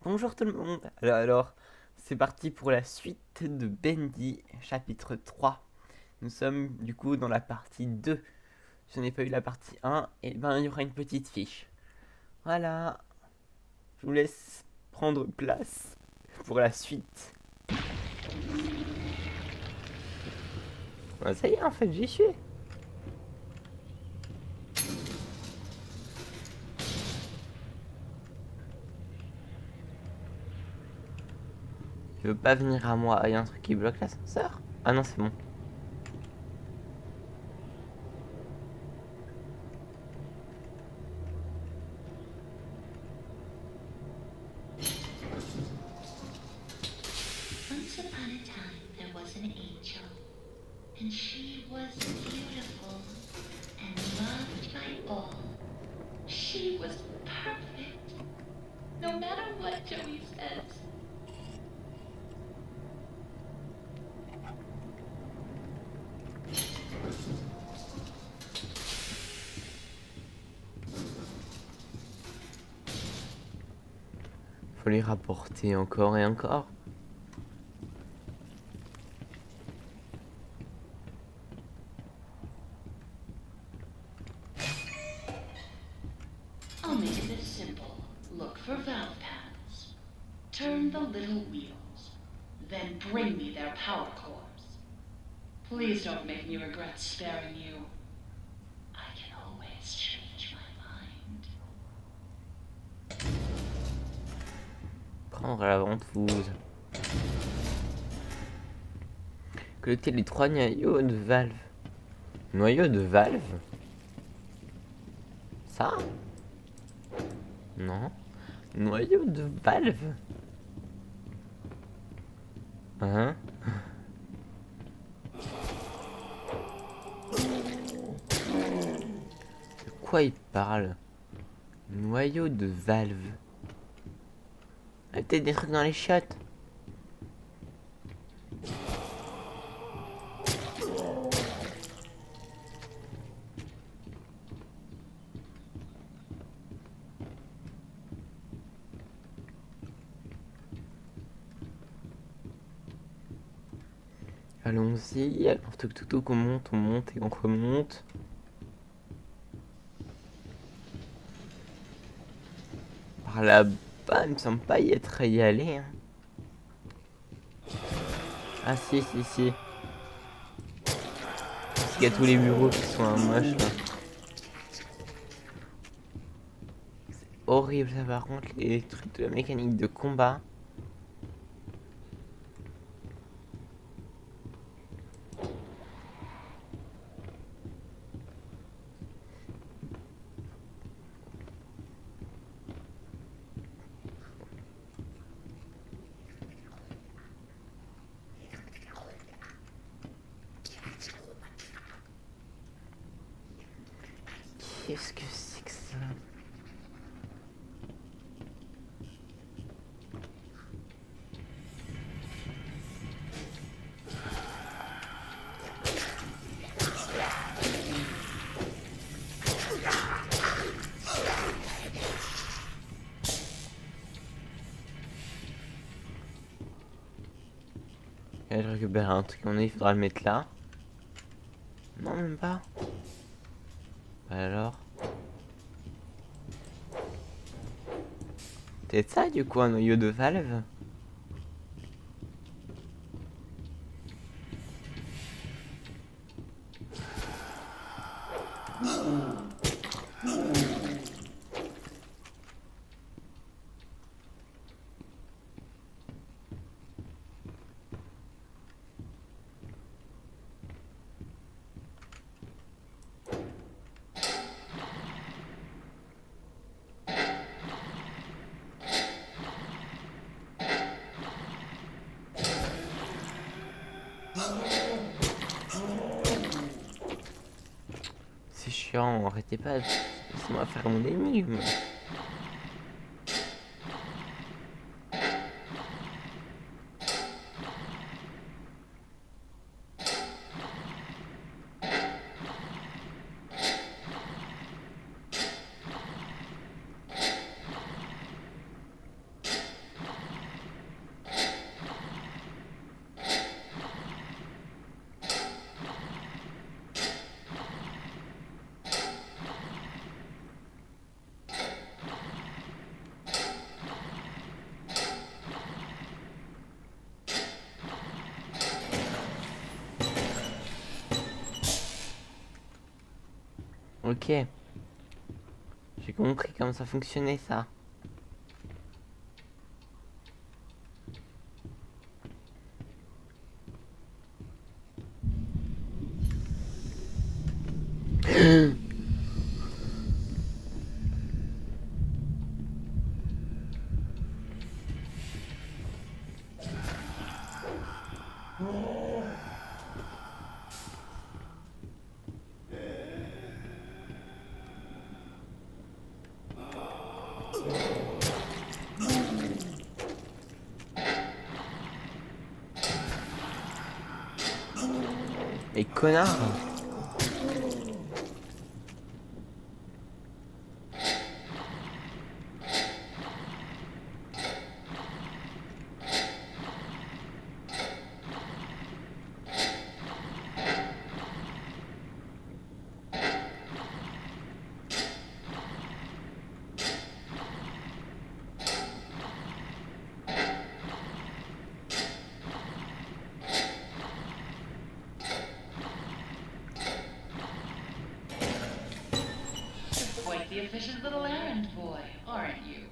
Bonjour tout le monde. Alors, c'est parti pour la suite de Bendy, chapitre 3. Nous sommes du coup dans la partie 2. Je n'ai pas eu la partie 1, et ben il y aura une petite fiche. Voilà, je vous laisse prendre place pour la suite. Ça y est, en fait, j'y suis. Tu veux pas venir à moi? Il y a un truc qui bloque l'ascenseur? Ah non, c'est bon. Once upon a time, there was an angel, and she was beautiful and loved by all. She was perfect, no matter what Joey says. Faut les rapporter encore et encore. I'll make it this simple. Look for valve pads. Turn the little wheels. Then bring me their power cores. Please don't make me regret sparing you. I can always change my mind. Prendre la ventouse. Collecter les 3 noyaux de valve. Noyau de valve? Ça? Non. Noyau de valve? Hein? De quoi il parle? Noyau de valve. Il y a peut-être des trucs dans les chiottes. Allons-y. Alors, tout, on monte et on remonte. Par là-bas, il me semble pas y être y aller. Hein. Ah si. Parce qu'il y a tous les bureaux qui sont un moche là. C'est horrible ça par contre, les trucs de la mécanique de combat. Qu'est-ce que c'est que ça? Et je récupère un truc, il faudra le mettre là. Non, même pas. Alors. Peut-être ça du coup, un noyau de valve. C'est chiant, arrêtez pas. Laissez-moi faire mon énigme. Ok. J'ai compris comment ça fonctionnait, ça. Mais connard! Quite the efficient little errand boy, aren't you?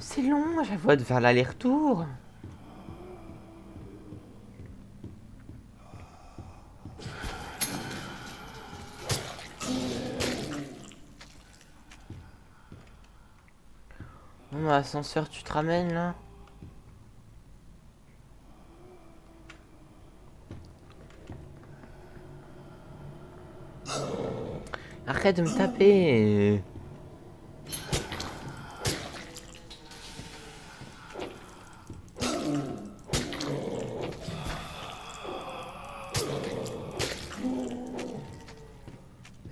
C'est long, j'avoue, de faire l'aller-retour. Bon, ascenseur, tu te ramènes là? Arrête de me taper.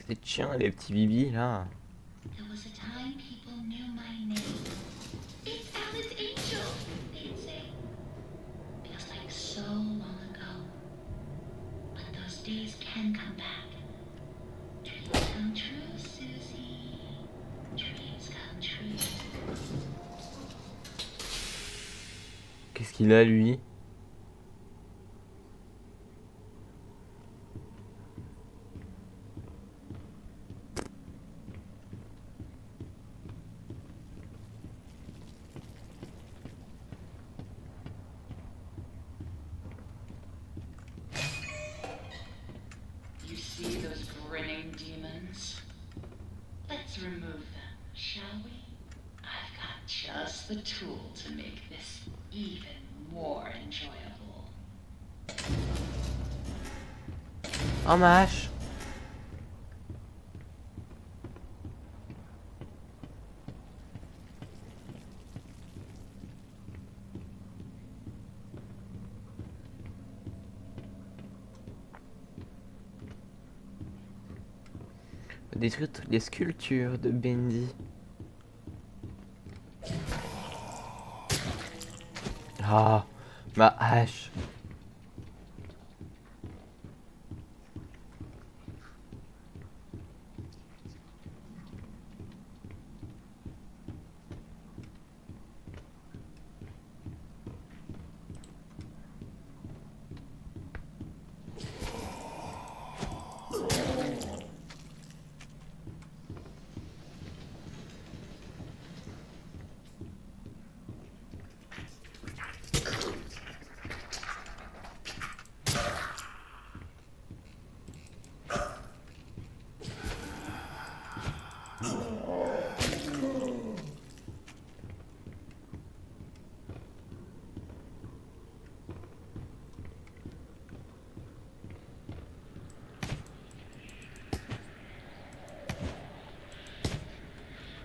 C'est chiant les petits bibis là. There was a time people knew my name. It's Alice Angel, they'd say. Feels like so long ago. But those days can come back. Dreams come true, Susie. Dreams come true. Qu'est-ce qu'il a lui? You see those grinning demons? Let's remove them, shall we? I've got just the tool to make this even more enjoyable. Oh ma hache. Détruire toutes les sculptures de Bendy. Ah, ma hache.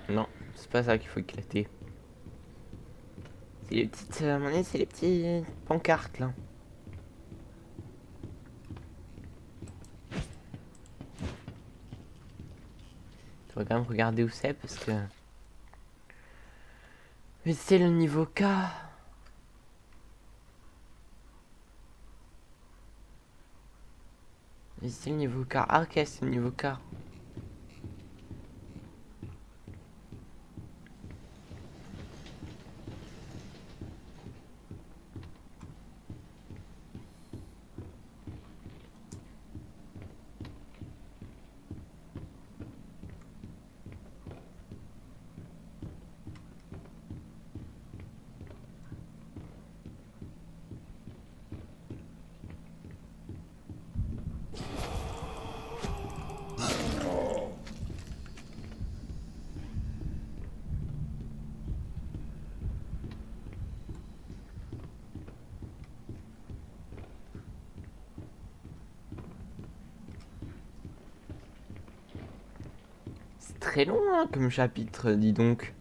Non, c'est pas ça qu'il faut éclater. C'est les petites, à mon avis, c'est les petites pancartes là. Je vais quand même regarder où c'est parce que. Mais c'est le niveau K. Mais c'est le niveau K. Ah, ok, c'est le niveau K. C'est très long hein, comme chapitre, dis donc.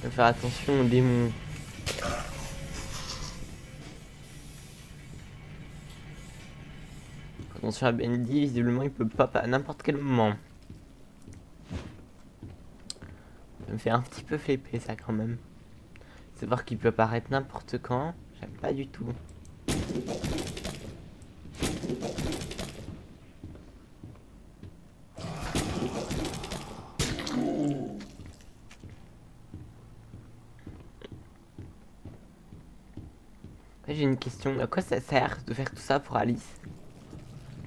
Faut faire attention aux démons. Attention à Bendy, visiblement il peut pop à n'importe quel moment. Ça me fait un petit peu flipper ça quand même. Savoir qu'il peut apparaître n'importe quand, j'aime pas du tout. J'ai une question, à quoi ça sert de faire tout ça pour Alice?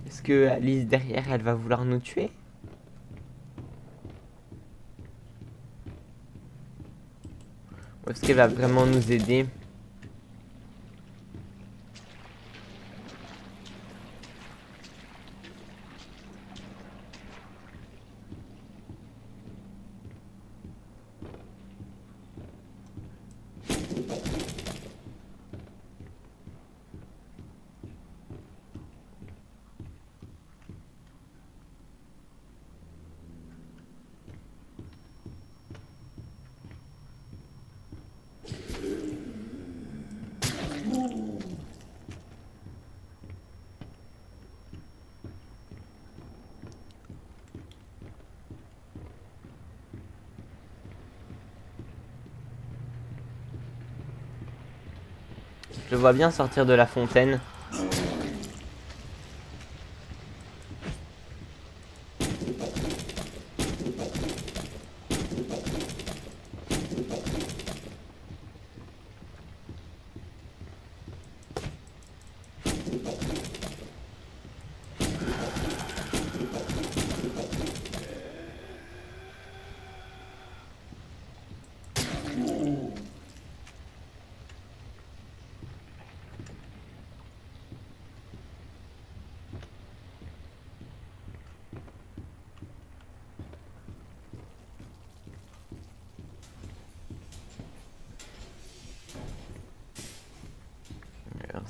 Est-ce que Alice derrière elle va vouloir nous tuer? Ou est-ce qu'elle va vraiment nous aider? Je le vois bien sortir de la fontaine.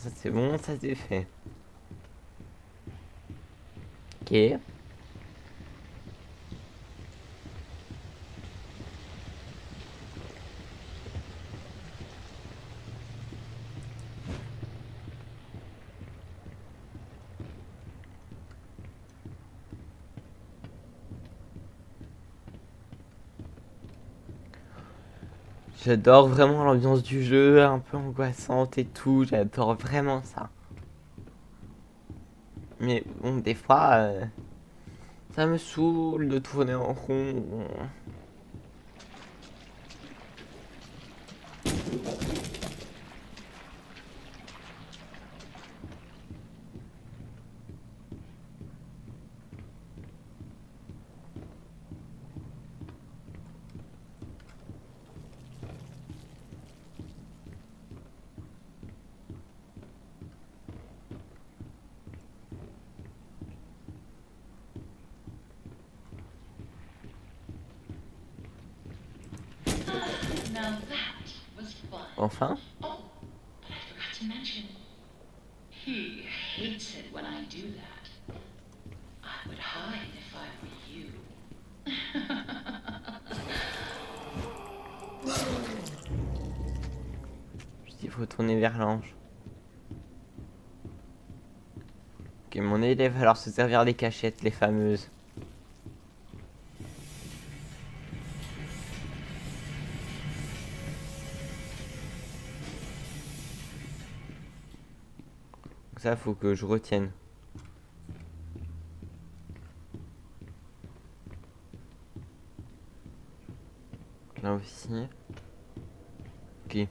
Ça c'est bon, ça c'est fait. Ok. J'adore vraiment l'ambiance du jeu, un peu angoissante et tout, j'adore vraiment ça. Mais bon, des fois, ça me saoule de tourner en rond. Now that was fun. Enfin, Oh, but I forgot to mention. He hates it when I do that. I would hide if I were you. il faut tourner vers l'ange. Ok, mon élève va alors se servir des cachettes, les fameuses. Ça, faut que je retienne. Là aussi. Ok.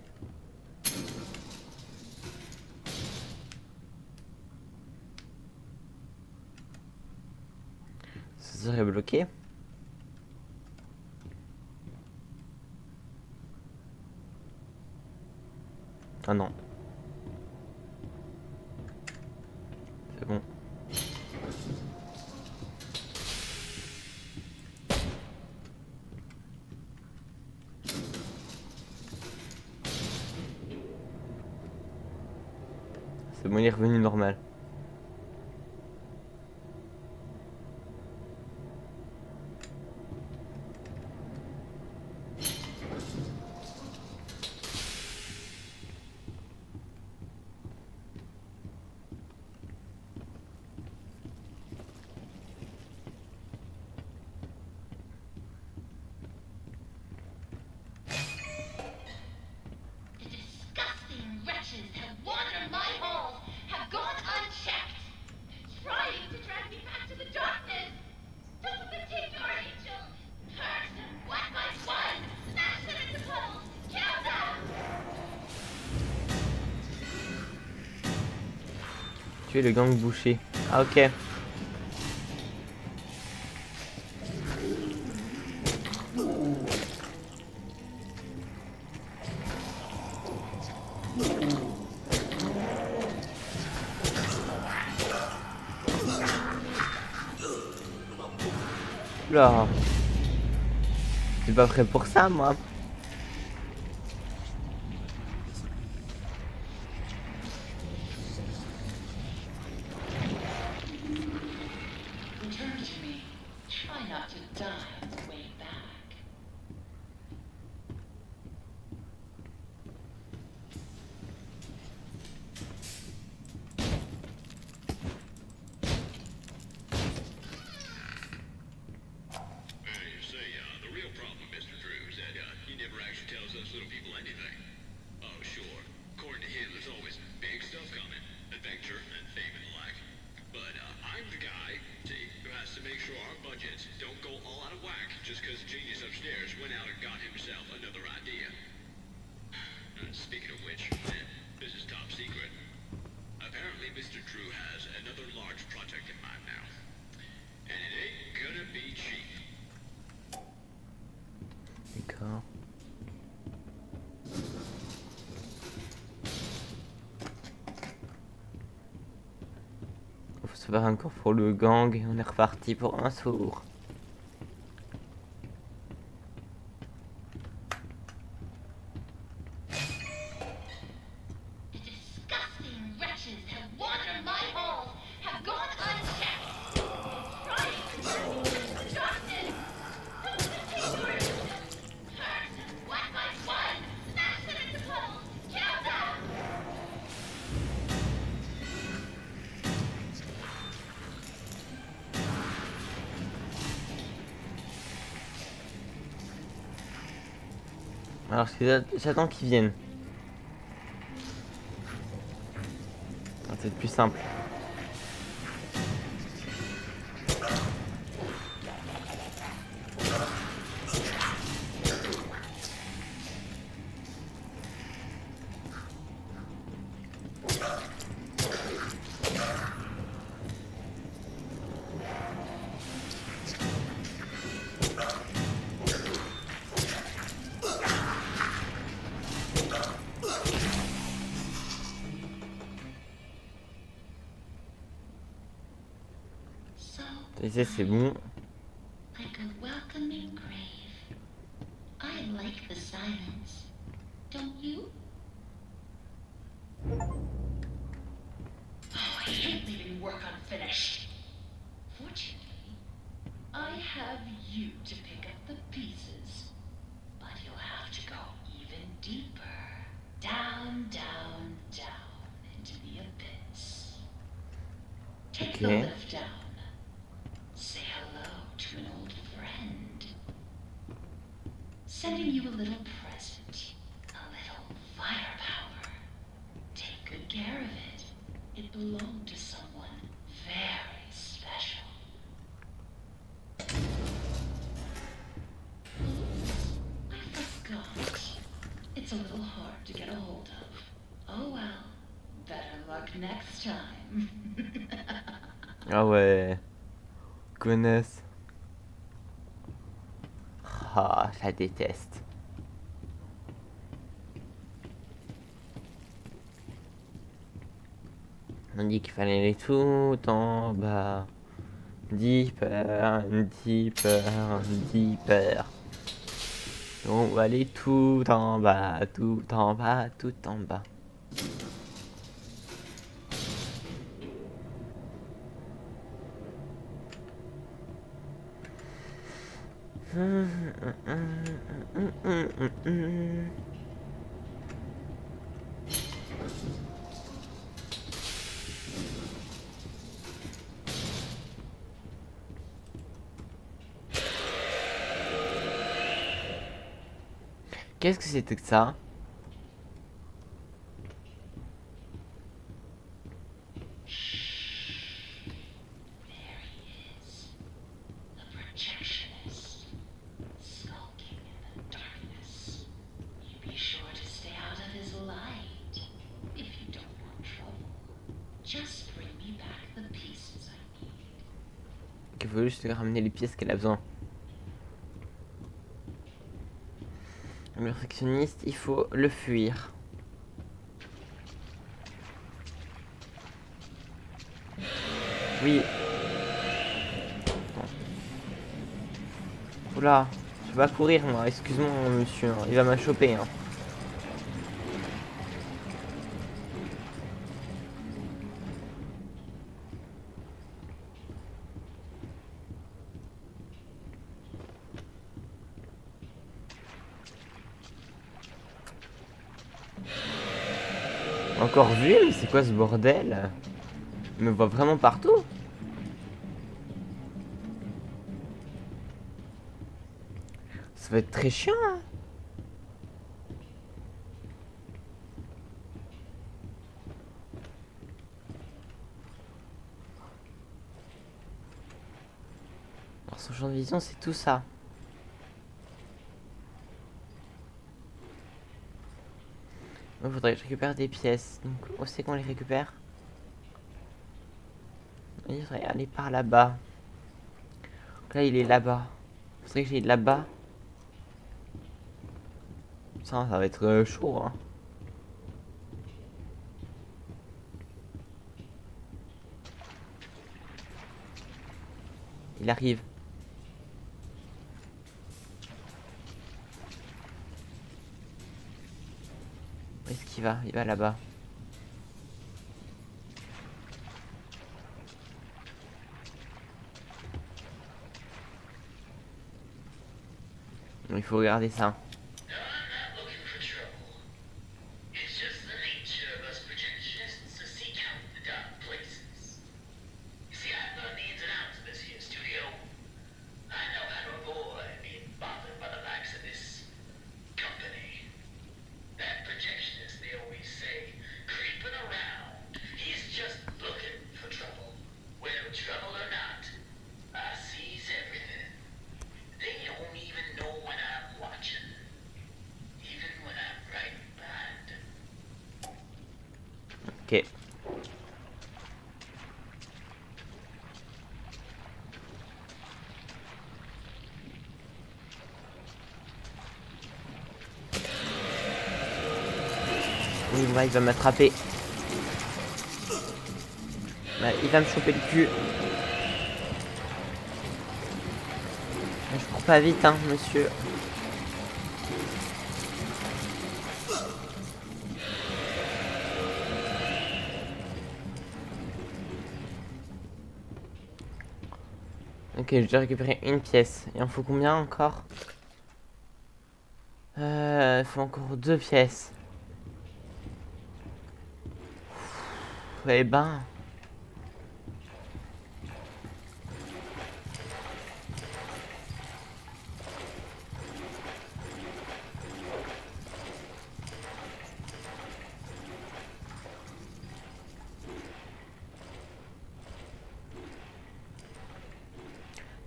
Ça serait bloqué. Ah non. C'est bon. C'est bon, il est revenu normal. The disgusting wretches have wandered my halls, have gone unchecked, trying to drag me back to the darkness. Don't take your angel! Curse them one by one! Smash them into puddles! Kill them! Tuer le gang boucher. Ah ok. Oula. Je suis pas prêt pour ça, moi. Return to me. Try not to die on the way back. You say, the real problem, Mr. Drew, is that he never actually tells us little people anything. Oh, sure. According to him, there's always big stuff coming. Adventure and fame and the like. But I'm the guy, see, who has to make sure our budgets don't go all out of whack just because the genius upstairs went out and got himself another idea. Speaking of which, this is top secret. Apparently, Mr. Drew has another large project in mind now. And it ain't gonna be cheap. D'accord. Faut se faire un cours pour le gang et on est reparti pour un tour. The disgusting wretches Alors j'attends qu'ils viennent. C'est peut-être plus simple. So, C'est bon. like a welcoming grave. I like the silence. Don't you? Oh, I hate leaving work unfinished. Fortunately, I have you to pick up the pieces. But you'll have to go even deeper. Down, down, down into the abyss. Take the Okay. lift down. Say hello to an old friend. Sending you a little present. A little firepower. Take good care of it. It belonged to someone very special. Oops, I forgot. It's a little hard to get a hold of. Oh well. Better luck next time. Ah ouais. Connasse. Ah, je la déteste. On dit qu'il fallait aller tout en bas. Deeper, deeper, deeper. On va aller tout en bas, tout en bas, tout en bas. Qu'est-ce que c'était que ça? There he is. The projectionist. Skulking in the darkness. You be sure to stay out of his light. If you don't want trouble. Just bring me back the pieces I need. Il faut juste lui ramener les pièces qu'elle a besoin. Le réflexioniste, il faut le fuir. Oui. Oula, je vais pas courir moi, excuse-moi monsieur, il va m'a choper. Hein. Encore vu, mais c'est quoi ce bordel? Il me voit vraiment partout. Ça va être très chiant. Hein. Alors son champ de vision, c'est tout ça. Il faudrait que je récupère des pièces. Donc, où c'est qu'on les récupère? Il faudrait aller par là-bas. Là, il est là-bas. Il faudrait que j'aille là-bas. Ça va être chaud. Hein. Il arrive. Où est-ce qu'il va? Il va là-bas. Il faut regarder ça. No, I'm not looking for trouble. It's just the nature of us projectionists to seek out the dark places. You see, I've learned the ins and outs of this here studio. I know how to avoid being bothered by the likes of this company. Là, il va m'attraper. Là, il va me choper le cul. Je cours pas vite, hein, monsieur. Ok, j'ai déjà récupéré une pièce. Il en faut combien encore? Il faut encore 2 pièces. Eh ben...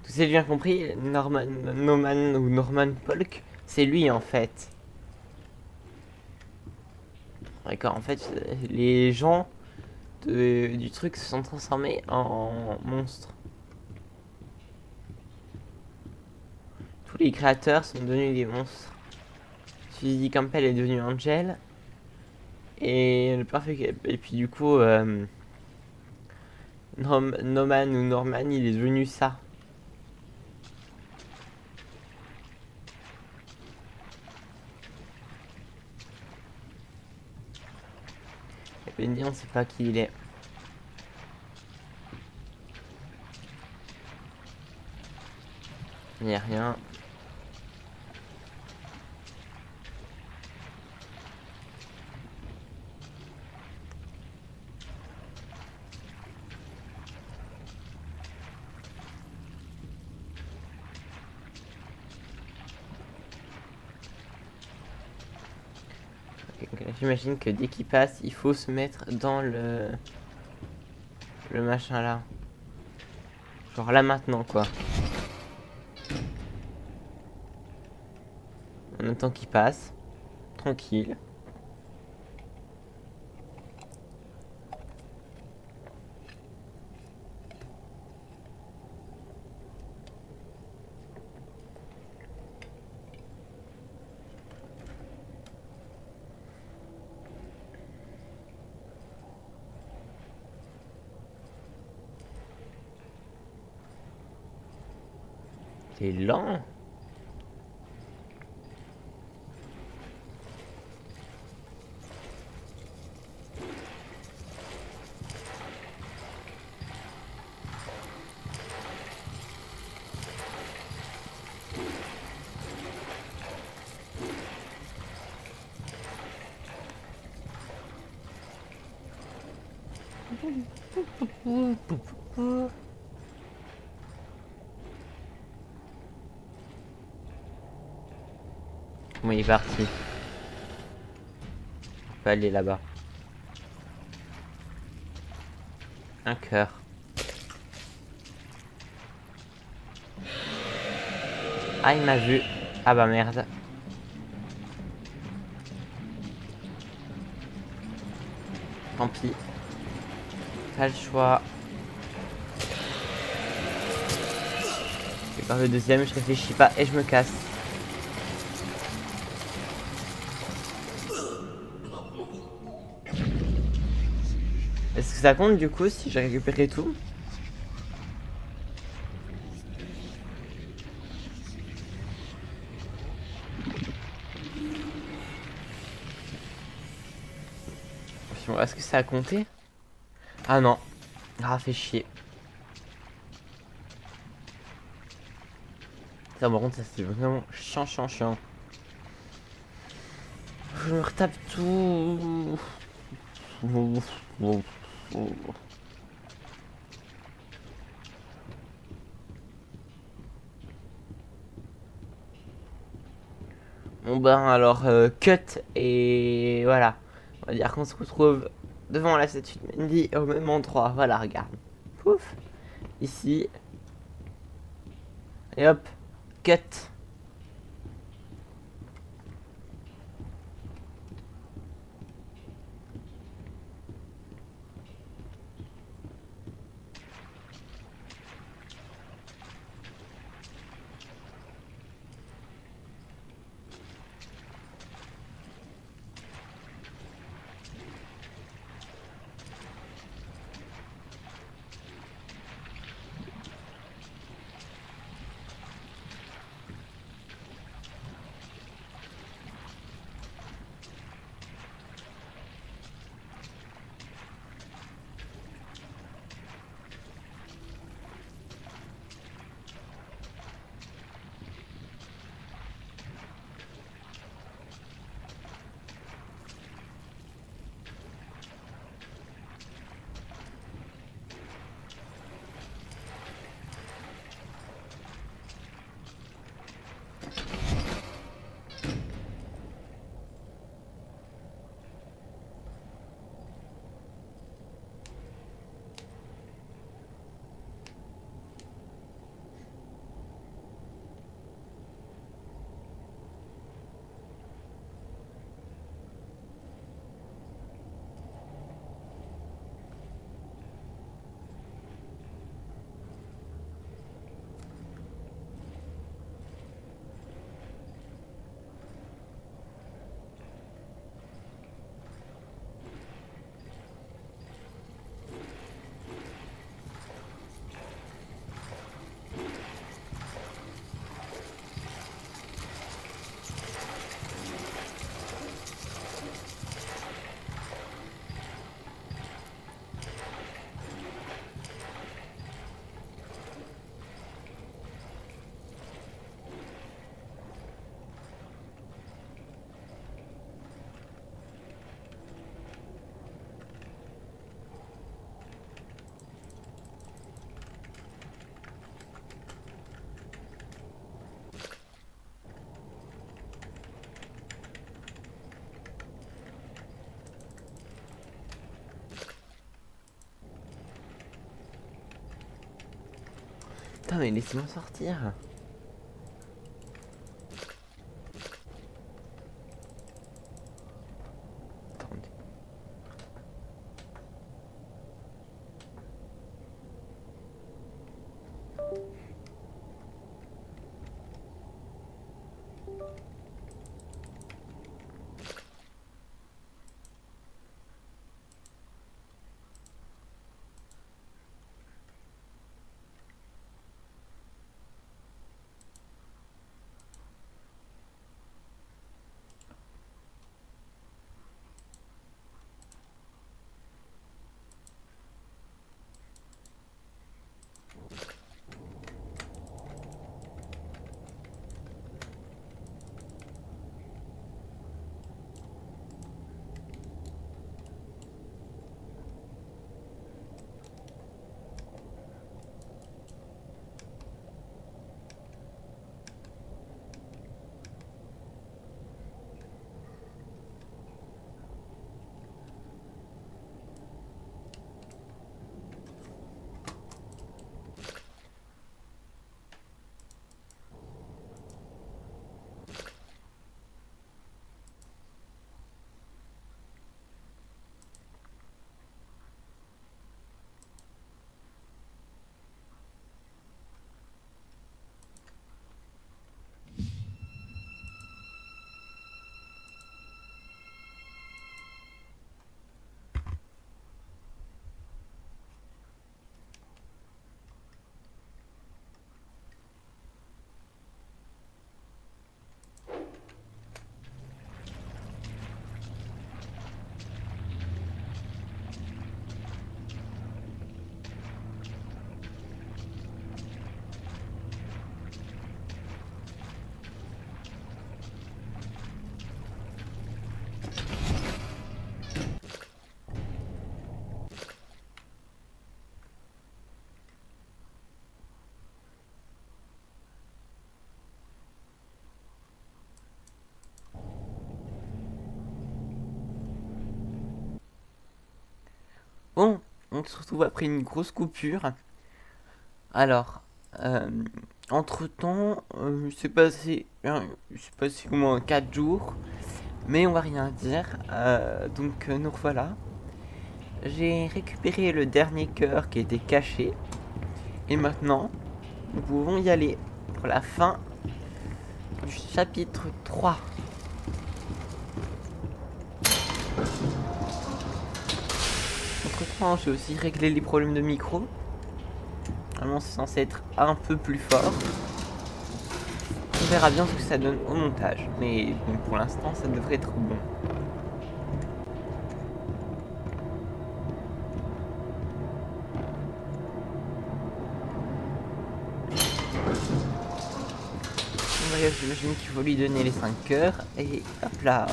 Tout c'est bien compris, Norman Polk, c'est lui en fait. D'accord, en fait, les gens du truc se sont transformés en monstres. Tous les créateurs sont devenus des monstres. Suzy Campbell est devenu Angel. Et le parfait. Et puis du coup, Norman, il est devenu ça. Et Bendy, on sait pas qui il est. Il n'y a rien. J'imagine que dès qu'il passe, il faut se mettre dans le machin là. Genre là maintenant quoi. En attendant qu'il passe. Tranquille. C'est lent. Bon, il est parti. On peut aller là-bas. Un cœur. Ah, il m'a vu. Ah bah merde. Tant pis. Pas le choix. Je vais faire le deuxième, je réfléchis pas et je me casse. Est-ce que ça compte du coup si j'ai récupéré tout? Est-ce que ça a compté? Ah non. Ah, fait chier. Ça, par contre, ça c'est vraiment chiant. Je me retape tout. Bon ben alors cut et voilà. On va dire qu'on se retrouve devant la statue de Mandy au même endroit. Voilà, regarde. Pouf. Ici. Et hop. Cut. Putain, mais laissez-moi sortir. Attendez. Bon, on se retrouve après une grosse coupure. Alors, euh, entre-temps, c'est passé au moins 4 jours, mais on va rien dire. Donc, nous revoilà. J'ai récupéré le dernier cœur qui était caché. Et maintenant, nous pouvons y aller pour la fin du chapitre 3. Entre-temps, j'ai aussi réglé les problèmes de micro. Normalement, c'est censé être un peu plus fort. On verra bien ce que ça donne au montage. Mais bon, pour l'instant, ça devrait être bon. Bref, j'imagine qu'il faut lui donner les 5 cœurs. Et hop là.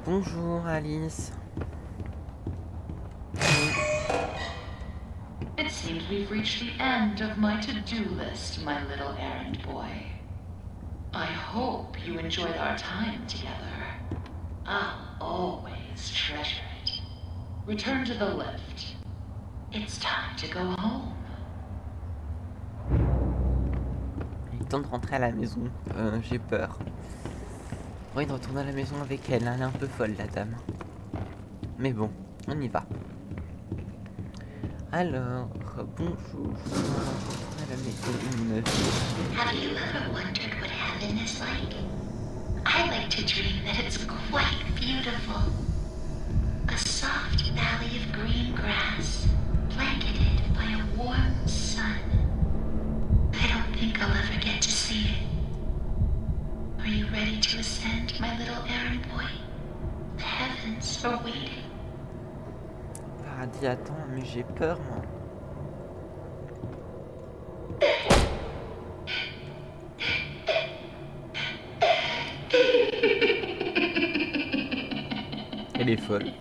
Bonjour Alice. It seems we've reached the end of my to-do list, my little errand boy. I hope you enjoyed our time together. I'll always treasure it. Return to the lift. It's time to go home. Il est temps de rentrer à la maison. J'ai peur. J'ai envie de retourner à la maison avec elle. Elle est un peu folle, la dame. Mais bon, on y va. Alors, bonjour. On va retourner à la maison. Have you ever wondered what heaven is like? I like to dream that it's quite beautiful. A soft valley of green grass, blanketed by a warm sun. I don't think I'll ever get to see it. Are you ready to ascend, my little errand boy? The heavens are waiting. Paradis attend, mais j'ai peur, moi. Elle est folle.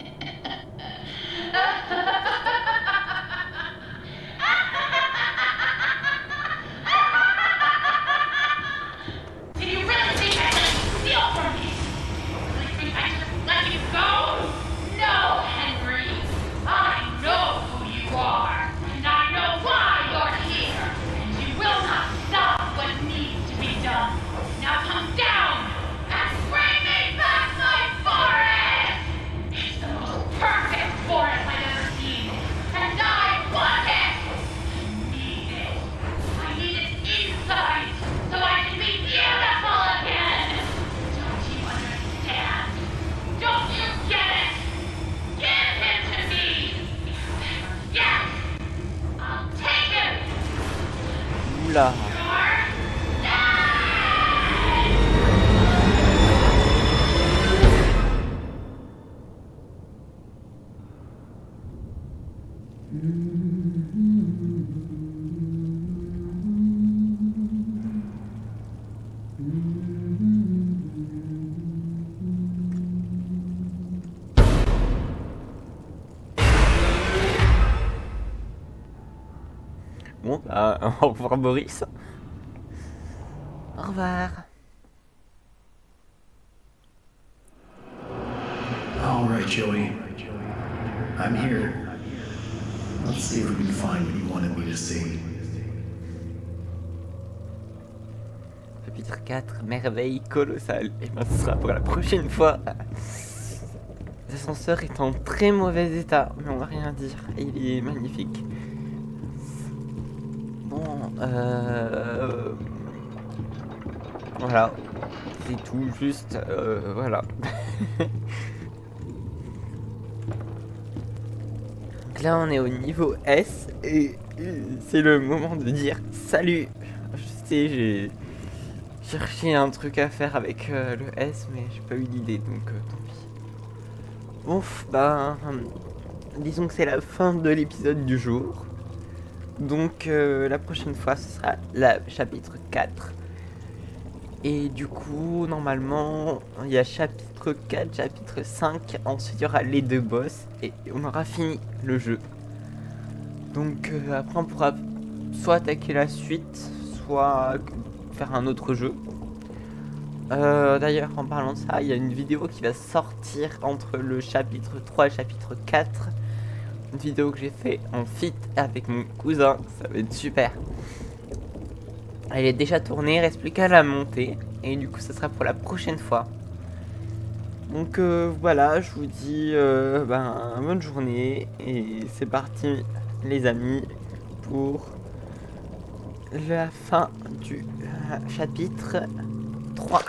Do you really think I'm gonna steal from you? Really think I should let you go? No, Henry. I know Oula. Bon, bah, au revoir Boris. Au revoir. All right, Joey. I'm here. Let's see if we can find what you wanted me to see. Chapitre 4, merveille colossale. Et ben ce sera pour la prochaine fois. L'ascenseur est en très mauvais état, mais on va rien dire. Il est magnifique. Bon, voilà. C'est tout, juste, voilà. Donc là, on est au niveau S, et c'est le moment de dire salut. Je sais, j'ai cherché un truc à faire avec le S, mais j'ai pas eu d'idée, donc tant pis. Bon, bah, disons que c'est la fin de l'épisode du jour. Donc la prochaine fois, ce sera le chapitre 4. Et du coup, normalement, il y a chapitre 4, chapitre 5. Ensuite, il y aura les 2 boss. Et on aura fini le jeu. Donc après, on pourra soit attaquer la suite, soit faire un autre jeu. D'ailleurs, en parlant de ça, il y a une vidéo qui va sortir entre le chapitre 3 et le chapitre 4. Une vidéo que j'ai fait en feat avec mon cousin, ça va être super. Elle est déjà tournée, il reste plus qu'à la monter. Et du coup, ça sera pour la prochaine fois. Donc voilà, je vous dis bonne journée. Et c'est parti, les amis, pour la fin du chapitre 3.